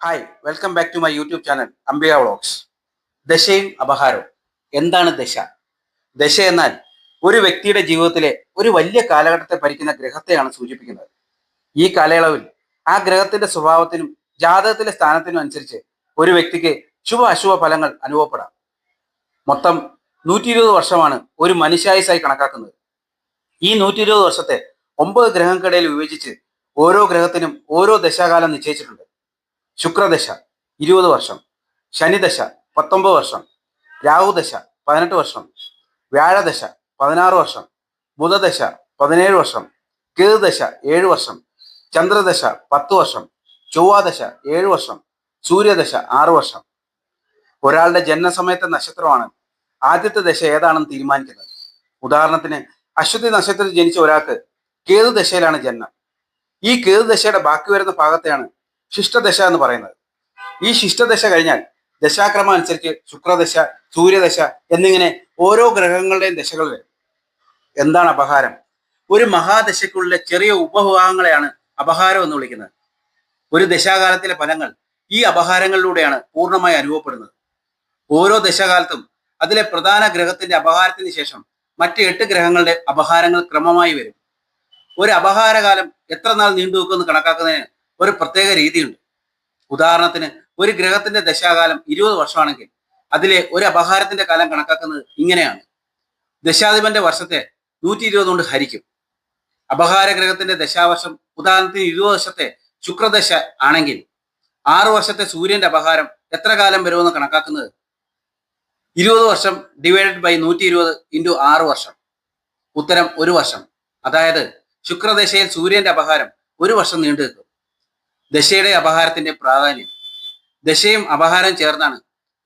Hi welcome back to my YouTube channel Ambika vlogs. ദശയും അപഹാരവും. എന്താണ് ദശ? ദശ എന്നാൽ ഒരു വ്യക്തിയുടെ ജീവിതത്തിലെ ഒരു വലിയ കാലഘട്ടത്തെ ഭരിക്കുന്ന ഗ്രഹത്തെയാണ് സൂചിപ്പിക്കുന്നത്. ഈ കാലയളവിൽ ആ ഗ്രഹത്തിന്റെ സ്വഭാവത്തിനും ജാതകത്തിലെ സ്ഥാനത്തിനും അനുസരിച്ച് ഒരു വ്യക്തിക്ക് ശുഭ അശുഭ ഫലങ്ങൾ അനുഭവപ്പെടാം. മൊത്തം 120 വർഷമാണ് ഒരു മനുഷ്യായുസായി കണക്കാക്കുന്നത്. ഈ 120 വർഷത്തെ 9 ഗ്രഹങ്ങൾക്കിടയിൽ വിഭജിച്ച് ഓരോ ഗ്രഹത്തിനും ഓരോ ദശാകാലം നിശ്ചയിച്ചിട്ടുണ്ട്. ശുക്രദശ 20 വർഷം, ശനിദശ 19 വർഷം, രാഹുദശ 18 വർഷം, വ്യാഴദശ 16 വർഷം, ബുധദശ 17 വർഷം, കേതുദശ 7 വർഷം, ചന്ദ്രദശ 10 വർഷം, ചൊവ്വാദശ 7 വർഷം, സൂര്യദശ 6 വർഷം. ഒരാളുടെ ജനനസമയത്തെ നക്ഷത്രമാണ് ആദ്യത്തെ ദശ ഏതാണെന്ന് തീരുമാനിക്കുന്നത്. ഉദാഹരണത്തിന് അശ്വതി നക്ഷത്രത്തിൽ ജനിച്ച ഒരാൾക്ക് കേതുദശയിലാണ് ജനനം. ഈ കേതുദശയുടെ ബാക്കി വരുന്ന ഭാഗത്തെയാണ് ശിഷ്ടദശ എന്ന് പറയുന്നത്. ഈ ശിഷ്ടദശ കഴിഞ്ഞാൽ ദശാക്രമം അനുസരിച്ച് ശുക്രദശ, സൂര്യദശ എന്നിങ്ങനെ ഓരോ ഗ്രഹങ്ങളുടെയും ദശകൾ വരും. എന്താണ് അപഹാരം? ഒരു മഹാദശയ്ക്കുള്ളിലെ ചെറിയ ഉപവിഭാഗങ്ങളെയാണ് അപഹാരം എന്ന് വിളിക്കുന്നത്. ഒരു ദശാകാലത്തിലെ ഫലങ്ങൾ ഈ അപഹാരങ്ങളിലൂടെയാണ് പൂർണ്ണമായി അനുഭവപ്പെടുന്നത്. ഓരോ ദശകാലത്തും അതിലെ പ്രധാന ഗ്രഹത്തിന്റെ അപഹാരത്തിന് ശേഷം മറ്റ് 8 ഗ്രഹങ്ങളുടെ അപഹാരങ്ങൾ ക്രമമായി വരും. ഒരു അപഹാരകാലം എത്ര നാൾ നീണ്ടു നിൽക്കുമെന്ന് കണക്കാക്കുന്നതിന് ഒരു പ്രത്യേക രീതിയുണ്ട്. ഉദാഹരണത്തിന് ഒരു ഗ്രഹത്തിന്റെ ദശാകാലം 20 വർഷമാണെങ്കിൽ അതിലെ ഒരു അപഹാരത്തിന്റെ കാലം കണക്കാക്കുന്നത് ഇങ്ങനെയാണ്. ദശാധിപന്റെ വർഷത്തെ 120 കൊണ്ട് ഹരിക്കും. അപഹാര ഗ്രഹത്തിന്റെ ദശാവർഷം ഉദാഹരണത്തിന് 20 വർഷത്തെ ശുക്രദശ ആണെങ്കിൽ 6 വർഷത്തെ സൂര്യന്റെ അപഹാരം എത്ര കാലം വരുമെന്ന് കണക്കാക്കുന്നത് 20 വർഷം ഡിവൈഡഡ് ബൈ 120 ഇൻറ്റു 6 വർഷം. ഉത്തരം 1 വർഷം. അതായത് ശുക്രദശയിൽ സൂര്യന്റെ അപഹാരം 1 വർഷം നീണ്ടു നിൽക്കും. ദശയുടെ അപഹാരത്തിന്റെ പ്രാധാന്യം. ദശയും അപഹാരം ചേർന്നാണ്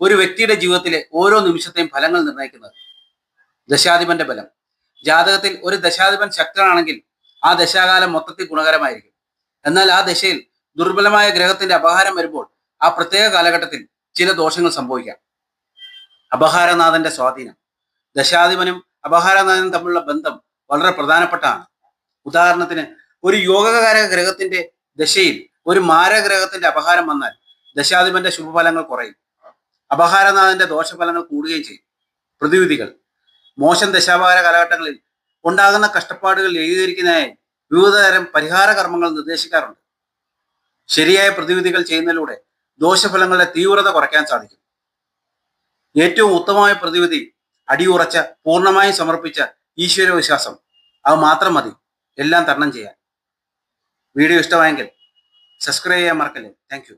ഒരു വ്യക്തിയുടെ ജീവിതത്തിലെ ഓരോ നിമിഷത്തെയും ഫലങ്ങൾ നിർണ്ണയിക്കുന്നത്. ദശാധിപന്റെ ബലം. ജാതകത്തിൽ ഒരു ദശാധിപൻ ശക്തനാണെങ്കിൽ ആ ദശാകാലം മൊത്തത്തിൽ ഗുണകരമായിരിക്കും. എന്നാൽ ആ ദശയിൽ ദുർബലമായ ഗ്രഹത്തിന്റെ അപഹാരം വരുമ്പോൾ ആ പ്രത്യേക കാലഘട്ടത്തിൽ ചില ദോഷങ്ങൾ സംഭവിക്കാം. അപഹാരനാഥന്റെ സ്വാധീനം. ദശാധിപനും അപഹാരനാഥനും തമ്മിലുള്ള ബന്ധം വളരെ പ്രധാനപ്പെട്ടതാണ്. ഉദാഹരണത്തിന് ഒരു യോഗകാരക ഗ്രഹത്തിന്റെ ദശയിൽ ഒരു മാരഗ്രഹത്തിന്റെ അപഹാരം വന്നാൽ ദശാധിപന്റെ ശുഭഫലങ്ങൾ കുറയും, അപഹാരനാഥന്റെ ദോഷഫലങ്ങൾ കൂടുകയും ചെയ്യും. പ്രതിവിധികൾ. മോശം ദശാപഹാര കാലഘട്ടങ്ങളിൽ ഉണ്ടാകുന്ന കഷ്ടപ്പാടുകൾ ഏകീകരിക്കുന്നതിനായി വിവിധതരം പരിഹാര കർമ്മങ്ങൾ നിർദ്ദേശിക്കാറുണ്ട്. ശരിയായ പ്രതിവിധികൾ ചെയ്യുന്നതിലൂടെ ദോഷഫലങ്ങളുടെ തീവ്രത കുറയ്ക്കാൻ സാധിക്കും. ഏറ്റവും ഉത്തമമായ പ്രതിവിധി അടിയുറച്ച, പൂർണ്ണമായും സമർപ്പിച്ച ഈശ്വര വിശ്വാസം. അത് മാത്രം മതി എല്ലാം തരണം ചെയ്യാൻ. വീഡിയോ ഇഷ്ടമായെങ്കിൽ സബ്സ്ക്രൈബ് ചെയ്യാൻ മറക്കല്ലേ. Thank you.